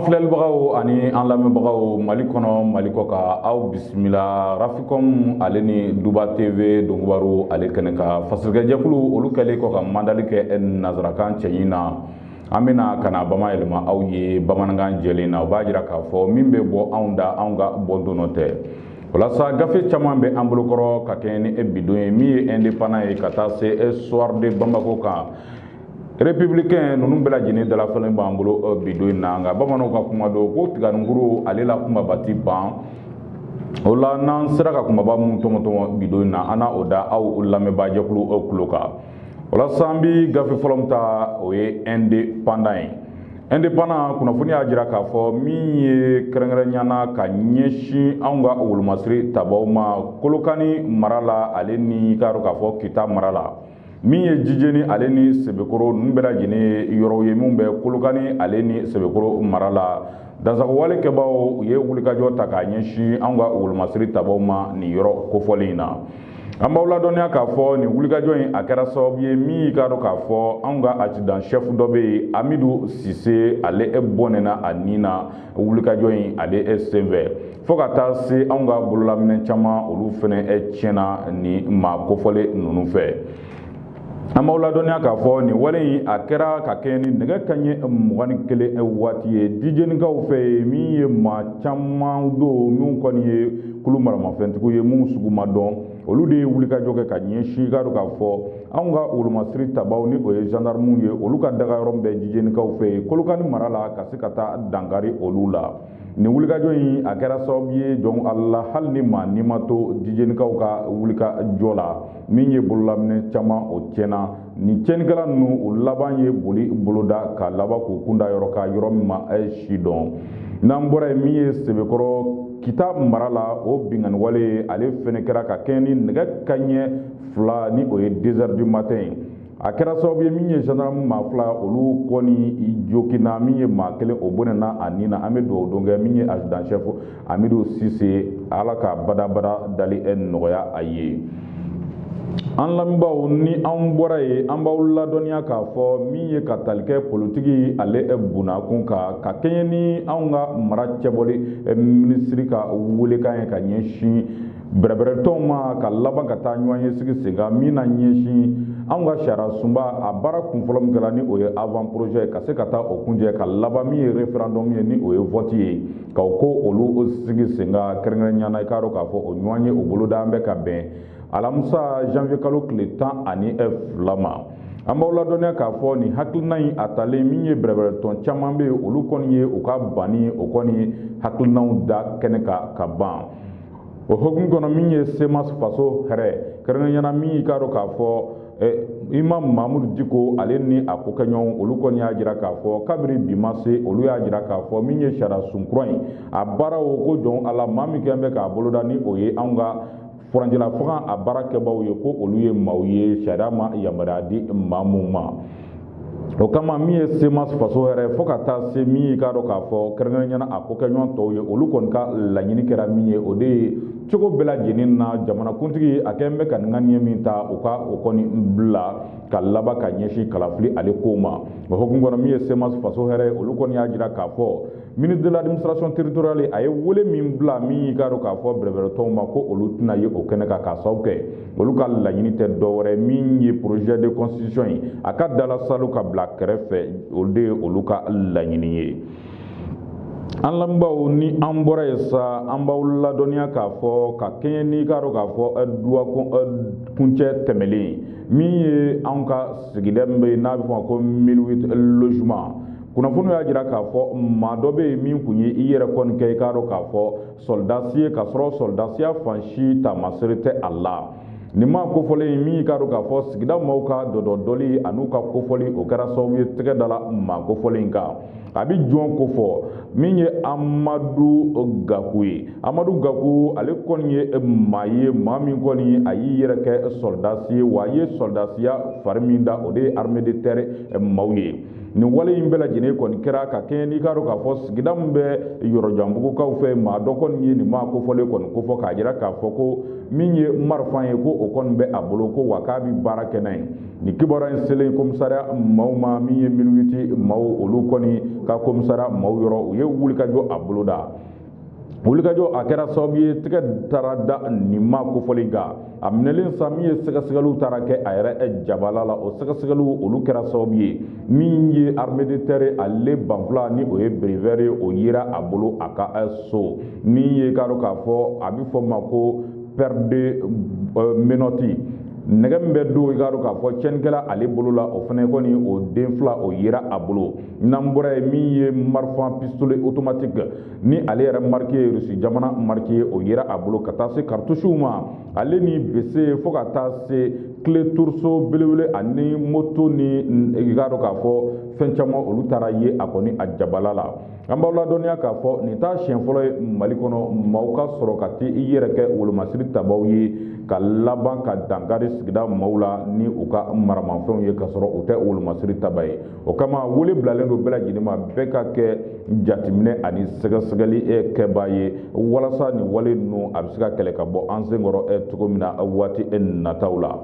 an filɛlibagaw ani an lamɛnbagaw Mali kɔnɔ Mali kɔ ka aw bisimila Raficom ale ni Duba TV Donkubaru ale kɛnɛ ka fasikɛjɛkulu olu kɛlen kɔ ka mandali kɛ nazarakan cɛɲi na an bɛna kana bamayɛlɛma aw ye bamanankan jɛlen na o b'a jira k'a fɔ min bɛ bɔ anw da anw ka bɔndɔnɔ tɛ walasa gafe caman bɛ an bolokɔrɔ ka kɛ ni bidon ye min ye indépendant ye ka taa se soir de Bamako kan républicain ninnu bɛɛ lajɛlen dalafɛnlen b'an bolo bidon in na nka bamananw ka kuma don ko tiganikuru ale la kumaba ti ban o la n'an sera ka kumaba mun tɔmɔtɔmɔ bidon in na an na o da aw lamɛnbaajɛkulu kulo kan walasa an bi gafe fɔlɔ min ta o ye indépendant ye indépendant kunnafoni y'a jira k'a fɔ min ye kɛrɛnkɛrɛnyana ka ɲɛsin anw ka wolomasiri tabaw ma Kolokani mara la ale ni k'a dɔn k'a fɔ Kita mara la min ye Jijeni ale ni Sebekɔrɔ ninnu bɛɛ lajɛlen yɔrɔw ye min bɛ Kolokani ale ni Sebekɔrɔ mara la dansagowale kɛbaaw u ye wulikajɔ ta k'a ɲɛsin anw ka wolomasiri tabaw ma nin yɔrɔ kofɔlen in na an b'aw ladɔnniya k'a fɔ nin wulikajɔ in a kɛra sababu ye min k'a dɔn k'a fɔ anw ka adjudant chef dɔ bɛ yen Amidu Sise ale bɔnɛna a nin na wulikajɔ in ale senfɛ fo ka taa se anw ka bololaminɛ caman olu fana tiɲɛna ni maa kofɔlen ninnu fɛ an b'aw ladɔnniya k'a fɔ nin wale in a kɛra ka kɛ ni nɛgɛ kanɲɛ 21 waati ye dijenikaw fɛ min ye maa caman don min kɔni ye kulu maramafɛntigiw ye mun sugu ma dɔn olu de ye wulikajɔ kɛ ka ɲɛsin k'a dɔn k'a fɔ anw ka wolomasiri tabaw ni o ye gendarmew ye olu ka dagayɔrɔ bɛ dijenikaw fɛ Kolokani mara la ka se ka taa dankari olu la nin wulikajɔ in a kɛra sababu ye jɔn Allah hali ni maa n'i ma to dijenikaw ka wulikajɔ la min ye bololaminɛ caman o tiɲɛna ni tiɲɛnikɛla ninnu o laban ye boli boloda ka laban k'u kunda yɔrɔ ka yɔrɔ min ma si dɔn n'an bɔra yen min ye Sebekɔrɔ Kita mara la o binganiwale ale fɛnɛ kɛra ka kɛ ni nɛgɛ kanɲɛ 2 ni o ye 2 heures du matin a kɛra sababu ye min ye gendarme maa 2 olu kɔni jokina min ye maa 1 o bɔnɛna a nin na an bɛ dugawu don kɛ min ye adjudant chef Amidu Sise ala ka badabada dali nɔgɔya a ye an lamɛnbaaw ni an bɔra yen an b'aw ladɔnniya k'a fɔ min ye ka tali kɛ politiki ale bunakun kan ka kɛɲɛ ni anw ka mara cɛbɔli minisiri ka welekan ye ka ɲɛsin bɛrɛbɛrɛtɔnw ma ka laban ka taa ɲɔgɔn ye sigi sen kan min na ɲɛsin anw ka sariya sunba a baara kunfɔlɔ min kɛra ni o ye avant projet ka se ka taa o kunjɛ ka laban min ye référendum ye ni o ye vote ye ka ko olu sigi sen kan kɛrɛnkɛrɛnyana i k'a dɔn k'a fɔ o ɲɔgɔn ye o boloda an bɛ ka bɛn alamisa janvier kalo tile 12 ma an b'aw ladɔnniya k'a fɔ nin hakilina in a talen min ye bɛrɛbɛrɛtɔn caman bɛ yen olu kɔni ye u ka banni o kɔni hakilinaw da kɛnɛ ka ban o hokumu kɔnɔ min ye Semas faso hɛrɛ kɛrɛnkɛrɛnyana min k'a dɔn k'a fɔ Imam Mamudu Diko ale ni a ko kɛɲɔgɔn olu kɔni y'a jira k'a fɔ kabiri bi ma se olu y'a jira k'a fɔ min ye sariya sunkura in a baara o ko jɔn ala maa min kɛn bɛ k'a boloda ni o ye anw ka furanjɛla fanga a baara kɛbaaw ye ko olu ye maaw ye sariya ma yamaruya di maa mun ma o kama min ye Semas faso yɛrɛ fo ka taa se min k'a dɔn k'a fɔ kɛrɛnkɛrɛnyana a ko kɛɲɔgɔn tɔw ye olu kɔni ka laɲini kɛra min ye o de ye cogo bɛɛ lajɛlen na jamanakuntigi a kɛn bɛ ka ŋaniya min ta o ka o kɔni bila ka laban ka ɲɛsin kalafili ale ko ma o hokumu kɔnɔ min ye Semas faso hɛrɛ olu kɔni y'a jira k'a fɔ ministre de l'administration territoriale a ye wele min bila min k'a dɔn k'a fɔ bɛrɛbɛrɛtɔnw ma ko olu tɛna ye o kɛnɛ kan k'a sababu kɛ olu ka laɲini tɛ dɔwɛrɛ min ye projet de constitution ye a ka dalasalu ka bila kɛrɛfɛ olu de ye olu ka laɲini ye an lamɛnbaaw ni an bɔra yen sa an b'aw ladɔnniya k'a fɔ ka kɛɲɛ ni k'a dɔn k'a fɔ duwa kuncɛ tɛmɛlen min ye anw ka sigida min bɛ yen n'a bɛ fɔ ko 1008 logement kunnafoniw y'a jira k'a fɔ maa dɔ bɛ yen min kun ye i yɛrɛ kɔni kɛ i k'a dɔn k'a fɔ soldasi ye k'a sɔrɔ soldasiya fan si taamasere tɛ a la nin maa kofɔlen min k'a dɔn k'a fɔ sigida maaw ka dɔdɔdɔli an'u ka kofɔli o kɛra sababu ye tɛgɛ dala maa kofɔlen kan a bɛ jɔn ko fɔ min ye Amadu Gaku ye Amadu Gaku ale kɔni ye maa ye maa min kɔni a y'i yɛrɛ kɛ soldasi ye wa a ye soldasiya fari min da o de ye armée de terre maaw ye nin wale in bɛɛ lajɛlen kɔni kɛra ka kɛɲɛ n'i k'a dɔn k'a fɔ sigida min bɛ yɔrɔjanbugukaw fɛ maa dɔ kɔni ye nin maa kofɔlen kɔni kofɔ k'a jira k'a fɔ ko min ye marifan ye ko o kon be abolo ko wakabi barakenay ni kibara sele komisaria mawma mi milwiti maw olu koni ka komisaria maw yoro ye wuli ka jo abolo da wuli ka jo akera sobiye tige tarada ni ma ko foliga amnelen samiye segasgalu tarake ayre jabalala o segasgalu olu kera sobiye minye armée de terre alle banfla ni o ye brevere o yira abolo aka so minye karo ka fo abi fo mako perde menoti negem be do igaro ka fo chenkela ale bolola o fene ko ni o denfla o yira abolo nambura mi ye marfa pistolet automatique ni ale yara marqué rusi jamana marqué o yira abolo kata se cartouche ma ale ni bese fo kata se clé tourso belewele ani moto ni igaro ka fo fenchama olu tara ye akoni ajabalala ambawla donia ka fo ni ta chien folo mali kono mauka soro kati yere ke wolo masiri tabawi ka laban ka dangari sigida mawla ni uka maramanfɛnw ye ka sɔrɔ u tɛ wolo masiri taba ye o kama wele bilalen do bɛɛ lajɛlen ma bɛɛ ka kɛ jateminɛ ani sɛgɛsɛgɛli kɛbaa ye walasa ni wale ninnu a bɛ se ka kɛlɛ ka bɔ an senkɔrɔ cogo min na waati nataw la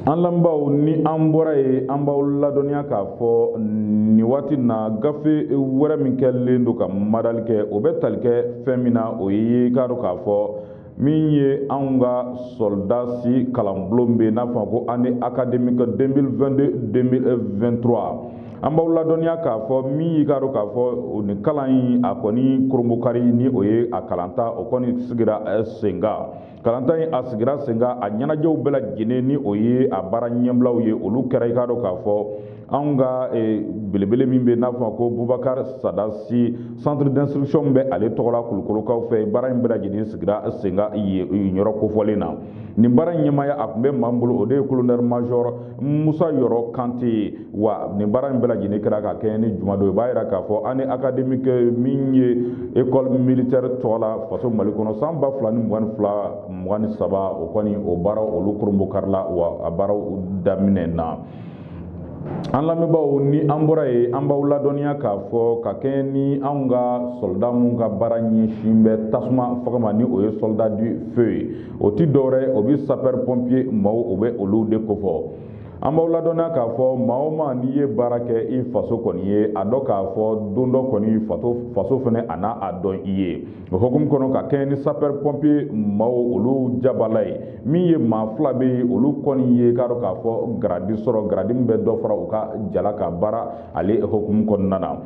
an lamɛnbaaw ni an bɔra ye an b'aw ladɔnniya k'a fɔ nin waati na gafe wɛrɛ min kɛlen do ka madali kɛ o bɛ tali kɛ fɛn min na o ye k'a dɔn k'a fɔ min ye anw ka soldasi kalanbulon bɛ n'a fɔ ko année académique 2022-2023 an b'aw ladɔnniya k'a fɔ min ye k'a dɔn k'a fɔ nin kalan in a kɔni koromokari ni o ye a kalanta o kɔni sigira sen kan kalanta in a sigira sen kan a ɲɛnajɛw bɛɛ lajɛlen ni o ye a baara ɲɛbilaw ye olu kɛra i k'a dɔn k'a fɔ anw ka belebele min bɛ n'a fɔ ko Bubakar Sadasi centre d'instruction bɛ ale tɔgɔ la Kulukorokaw fɛ baara in bɛɛ lajɛlen sigira sen kan yɔrɔ kofɔlen na nin baara in ɲɛmaaya a tun bɛ maa min bolo o de ye colonel major Musa Yɔrɔ Kante wa nin baara in bɛɛ lajɛlen kɛra ka kɛ ni juma don i b'a yira k'a fɔ année académique min ye école militaire tɔgɔ la faso Mali kɔnɔ san 2022-2023 o kɔni o baaraw olu korombokarila wa a baaraw daminɛ na an lamɛnbaaw ni an bɔra ye an b'aw ladɔnniya k'a fɔ ka kɛ ni anw ka soldat mun ka baara ɲɛsin bɛ tasuma faga ma ni o ye soldat du feu ye o ti dɔwɛrɛ o bi sapeur pompier maaw o bɛ olu de kofɔ an b'aw ladɔnniya k'a fɔ maa o maa n'i ye baara kɛ i faso kɔni ye a dɔn k'a fɔ don dɔ kɔni faso fɛnɛ a n'a a dɔn i ye o hukumu kɔnɔ ka kɛ ni sapeur pompier maaw olu jabala ye min ye maa fila bɛ yen olu kɔni ye k'a dɔn k'a fɔ garadi sɔrɔ garadi min bɛ dɔ fara u ka jala ka baara ale hukumu kɔnɔna na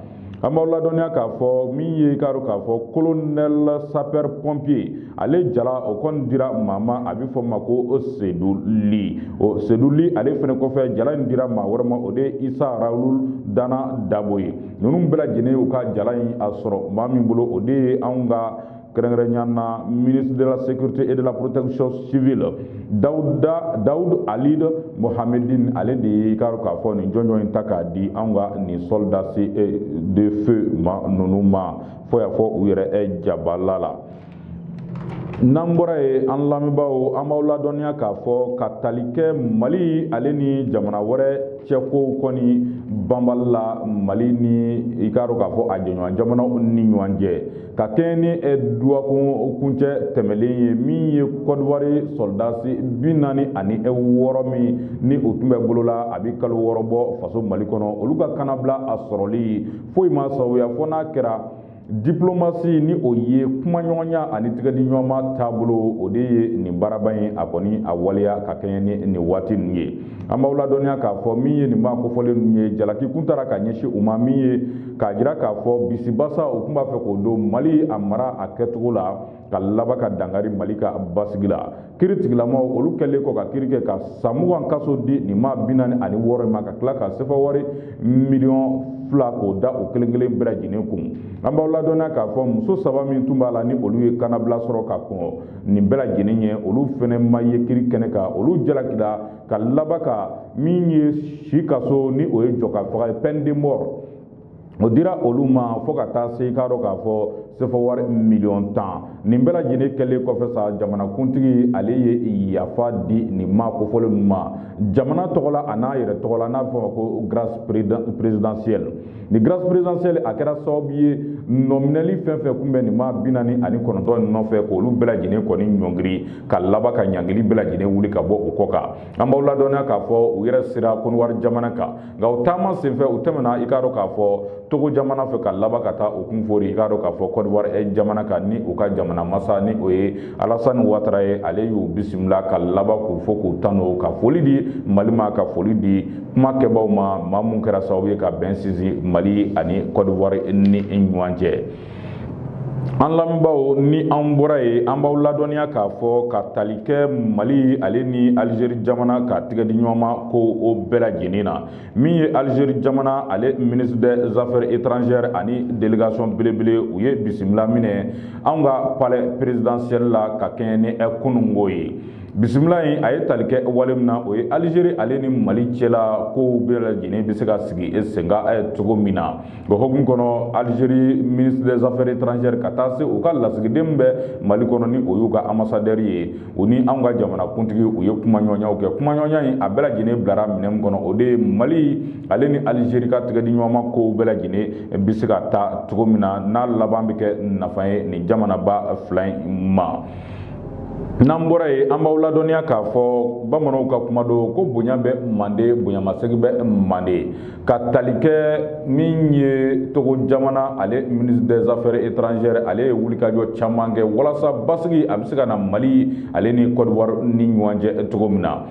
an b'aw ladɔnniya k'a fɔ min ye k'a dɔn k'a fɔ colonel sapeur pompier ale jala o kɔni dira maa ma a bɛ fɔ ma ko Seduli o Seduli ale fɛnɛ kɔfɛ jala in dira maa wɛrɛ ma o de ye Isa Raoul Dana Dabo ye ninnu bɛɛ lajɛlen y'u ka jala in a sɔrɔ maa min bolo o de ye anw ka kɛrɛnkɛrɛnnenya ministre de la sécurité et de la protection civile Daoud Alid Mohamedine ale de ye k'a dɔn k'a fɔ nin jɔnjɔn in ta k'a di anw ka nin soldats de feu ma ninnu ma fo y'a fɔ u yɛrɛ jabala la n'an bɔra ye an lamɛnbaaw an b'aw ladɔnniya k'a fɔ ka tali kɛ Mali ale ni jamana wɛrɛ cɛkow kɔni banbali la Mali ni i k'a dɔn k'a fɔ a jɛɲɔgɔn jamanaw ni ɲɔgɔn cɛ ka kɛ ni duwakuncɛ tɛmɛlen ye min ye Côte d'Ivoire soldats 46 min ni o tun bɛ bolola a bɛ kalo 6 bɔ faso Mali kɔnɔ olu ka kanabila a sɔrɔli foyi ma sababuya fo n'a kɛra diplomasi ni o ye kumaɲɔgɔnya ani tigɛdiɲɔgɔnma taabolo o de ye nin baaraba in a kɔni a waleya ka kɛɲɛ ni nin waati ninnu ye an b'aw ladɔnniya k'a fɔ min ye nin b'a kofɔlen ninnu ye jalaki kun taara ka ɲɛsin u ma min ye k'a jira k'a fɔ bisibasa o tun b'a fɛ k'o don Mali a mara a kɛcogo la ka laban ka dangari Mali ka basigi la kiiri tigilamaw olu kɛlen kɔ ka kiiri kɛ ka san 20 kaso di nin maa 46 ma ka tila ka sefa wari miliyɔn 2 k'o da o kelen kelen bɛɛ lajɛlen kun an b'aw ladɔnniya k'a fɔ muso 3 min tun b'a la ni olu ye kanabila sɔrɔ ka kɔn nin bɛɛ lajɛlen ye olu fɛnɛ ma ye kiiri kɛnɛ kan olu jalakila ka laban ka min ye si kaso ni o ye jɔ ka faga peine de mort o dira olu ma fo ka taa se k'a dɔn k'a fɔ sefa wari miliyɔn 10 nin bɛɛ lajɛlen kɛlen kɔfɛ sa jamanakuntigi ale ye yafa di nin ma kofɔlen ninnu ma jamana tɔgɔ la a n'a yɛrɛ tɔgɔ la n'a bɛ fɔ ma ko grâce présidentielle ni grâce présidentielle a kɛra sababu ye nominali fɛn fɛn kun bɛ nin ma 49 nɔfɛ k'olu bɛɛ lajɛlen kɔni ɲɔngiri ka laban ka ɲangili bɛɛ lajɛlen wuli ka bɔ o kɔ kan an b'aw ladɔnniya k'a fɔ u yɛrɛ sera Côte jamana kan nka o taama senfɛ u tɛmɛna i k'a dɔn k'a fɔ Togo jamana fɛ ka laban ka taa o kun fori i k'a dɔn k'a fɔ Côte d'Ivoire jamana kan ni u ka jamana masa ni o ye Alassane Ouattara ye ale y'u bisimila ka laban k'u fɔ k'u tano ka foli di Mali ma ka foli di kumakɛbaaw ma maa mun kɛra sababu ye ka bɛn sinsin Mali ani Côte d'Ivoire ni ɲɔgɔn cɛ. An lamɛnbaaw ni an bɔra ye an b'aw ladɔnniya k'a fɔ ka tali kɛ Mali ale ni Algérie jamana ka tigɛ di ɲɔgɔn ma ko o bɛɛ lajɛlen na min ye Algérie jamana ale ministre des affaires étrangères ani délégation belebele u ye bisimila minɛ an ka palais présidentiel la ka kɛɲɛ ni kunungo ye. Bisimila in a ye tali kɛ wale min na o ye Algérie ale ni Mali cɛla kow bɛɛ lajɛlen bɛ se ka sigi sen kan cogo min na o hukumu kɔnɔ Algérie ministre des affaires étrangères ka taa se u ka lasigiden bɛ Mali kɔnɔ ni o y'u ka ambassadeur ye u ni an ka jamanakuntigi u ye kumaɲɔgɔnyaw kɛ kumaɲɔgɔnya in a bɛɛ lajɛlen bilara minɛn min kɔnɔ o de ye Mali ale ni Algérie ka tigɛ di ɲɔgɔn ma kow bɛɛ lajɛlen bɛ se ka taa cogo min na n'a laban bɛ kɛ nafa ye nin jamanaba fila in ma. N'an bɔra ye an b'aw ladɔnniya k'a fɔ bamananw ka kuma don ko bonya bɛ Mande bonyamasegin bɛ Mande ka tali kɛ min ye Togo jamana ale ministre des affaires étrangères ale ye wulikajɔ caman kɛ walasa basigi a bɛ se ka na Mali ale ni Côte d'Ivoire ni ɲɔgɔn cɛ cogo min na.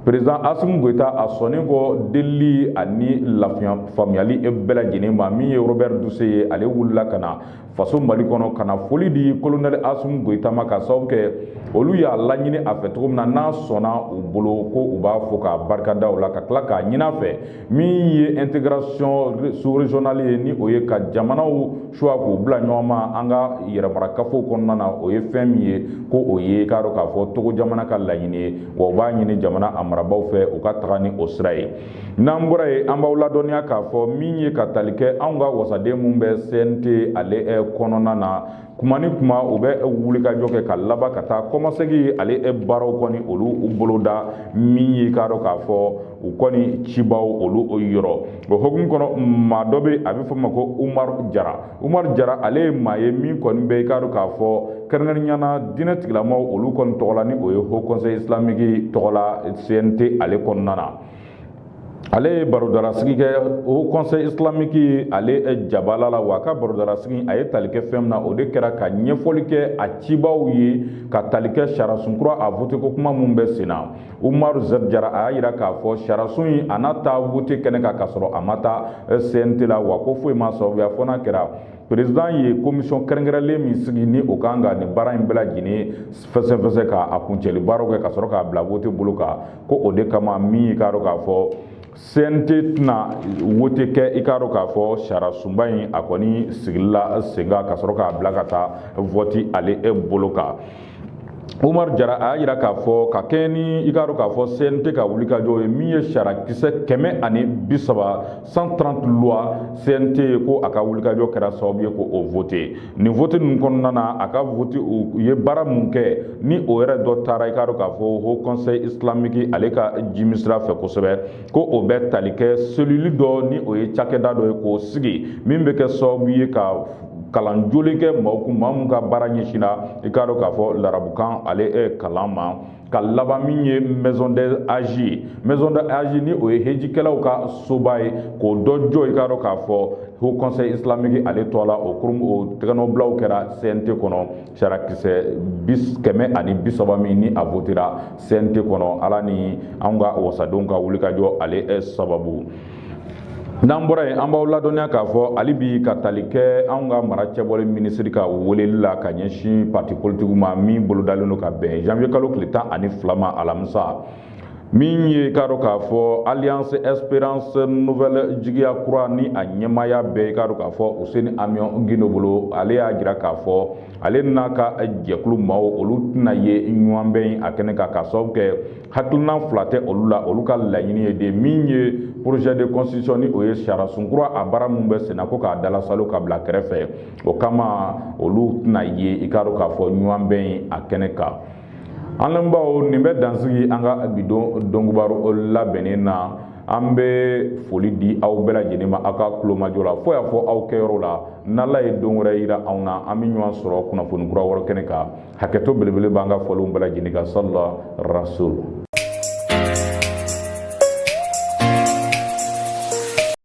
Président Assimi Goïta a sɔnnen kɔ delili ani lafiya faamuyali bɛɛ lajɛlen ma min ye Robert Dusse ye ale wulila ka na faso Mali kɔnɔ ka na foli di colonel Assimi Goïta ma ka sababu kɛ olu y'a laɲini a fɛ cogo min na n'a sɔnna u bolo ko u b'a fɔ ka barikada o la ka tila k'a ɲini a fɛ min ye intégration sous-régionale ye ni o ye ka jamanaw choix k'u bila ɲɔgɔn ma an ka yɛrɛmarakafo kɔnɔna na o ye fɛn min ye ko o ye k'a dɔn k'a fɔ Togo jamana ka laɲini ye wa u b'a ɲini jamana marabaw fɛ u ka taga ni o sira ye. N'an bɔra ye an b'aw ladɔnniya k'a fɔ min ye ka tali kɛ anw ka wasaden mun bɛ CNT ale kɔnɔna na kuma ni kuma u bɛ wulikajɔ kɛ ka laban ka taa kɔmasegi ale baaraw kɔni olu u boloda min ye k'a dɔn k'a fɔ u kɔni cibaw olu yɔrɔ o hukumu kɔnɔ maa dɔ bɛ a bɛ fɔ ma ko Umar Jara ale ye maa ye min kɔni bɛ k'a dɔn k'a fɔ kɛrɛnkɛrɛnnenya diinɛ tigilamaw olu kɔni tɔgɔ la ni o ye Haut Conseil islamique tɔgɔ la CNT ale kɔnɔna na. Ale ye barodarasigi kɛ Haut Conseil islamique ale jabala la wa a ka barodarasigi a ye tali kɛ fɛn min na o de kɛra ka ɲɛfɔli kɛ a cibaw ye ka tali kɛ sariyasun kura a voté ko kuma mun bɛ sen na Umar Jara a y'a jira k'a fɔ sariyasun in a n'a ta voté kɛnɛ kan ka sɔrɔ a ma taa CNT la wa ko foyi ma sababuya fɔ n'a kɛra président ye commission kɛrɛnkɛrɛnlen min sigi ni o kan ka nin baara in bɛɛ lajɛlen fɛsɛfɛsɛ k'a kuncɛli baaraw kɛ ka sɔrɔ k'a bila voté bolo kan ko o de kama min ye k'a dɔn k'a fɔ CNT tɛna voté kɛ i k'a dɔn k'a fɔ sariyasunba in a kɔni sigila sen kan ka sɔrɔ k'a bila ka taa vote ale bolo kan. Umar Jara a y'a jira k'a fɔ ka kɛɲɛ ni i k'a dɔn k'a fɔ CNT ka wulikajɔ ye min ye sariyakisɛ 130 130 loi CNT ko a ka wulikajɔ kɛra sababu ye ko o voté nin voté ninnu kɔnɔna na a ka voté u ye baara mun kɛ ni o yɛrɛ dɔ taara i k'a dɔn k'a fɔ Haut Conseil islamique ale ka jimisira fɛ kosɛbɛ ko o bɛ tali kɛ cellule dɔ ni o ye cakɛda dɔ ye k'o sigi min bɛ kɛ sababu ye ka kalan joli kɛ maaw kun maa mun ka baara ɲɛsinna i k'a dɔn k'a fɔ larabukan ale kalan ma ka laban min ye maison des âgés ni o ye hejikɛlaw ka soba ye k'o dɔ jɔ i k'a dɔn k'a fɔ Haut Conseil islamique ale tɔ la o tɛgɛnɔbilaw kɛra CNT kɔnɔ sariyakisɛ 130 min ni a votera CNT kɔnɔ ala ni an ka wasadenw ka wulikajɔ ale sababu. N'an bɔra yen an b'aw ladɔnniya k'a fɔ hali bi ka tali kɛ anw ka mara cɛbɔli minisiri ka weleli la ka ɲɛsin parti politigiw ma min bolodalen don ka bɛn janvier kalo tile 12 ma alamisa min ye karo k'a fɔ Alliance Espérance Nouvelle jigiya kura ni a ɲɛmaya bɛɛ karo k'a fɔ Useni Amion Gindo bolo ale y'a jira k'a fɔ ale n'a ka jɛkulu maaw olu tɛna ye ɲɔgɔn bɛn a kɛnɛ kan k'a sababu kɛ hakilina fila tɛ olu la olu ka laɲini ye de min ye projet de constitution ni o ye sariya sunkura a baara mun bɛ senna ko k'a dalasalo ka bila kɛrɛfɛ o kama olu tɛna ye i k'a dɔn k'a fɔ ɲɔgɔn bɛn a kɛnɛ kan. An lamɛnbaaw nin bɛ dansigi an ka bidon dɔnkubaro labɛnnen na an bɛ foli di aw bɛɛ lajɛlen ma aw ka kulomajɔ la fo y'a fɔ aw kɛyɔrɔ la n'Ala ye don wɛrɛ yira anw na an bɛ ɲɔgɔn sɔrɔ kunnafoni kura wɛrɛ kɛnɛ kan hakɛto belebele b'an ka fɔliw bɛɛ lajɛlen kan salala rasul.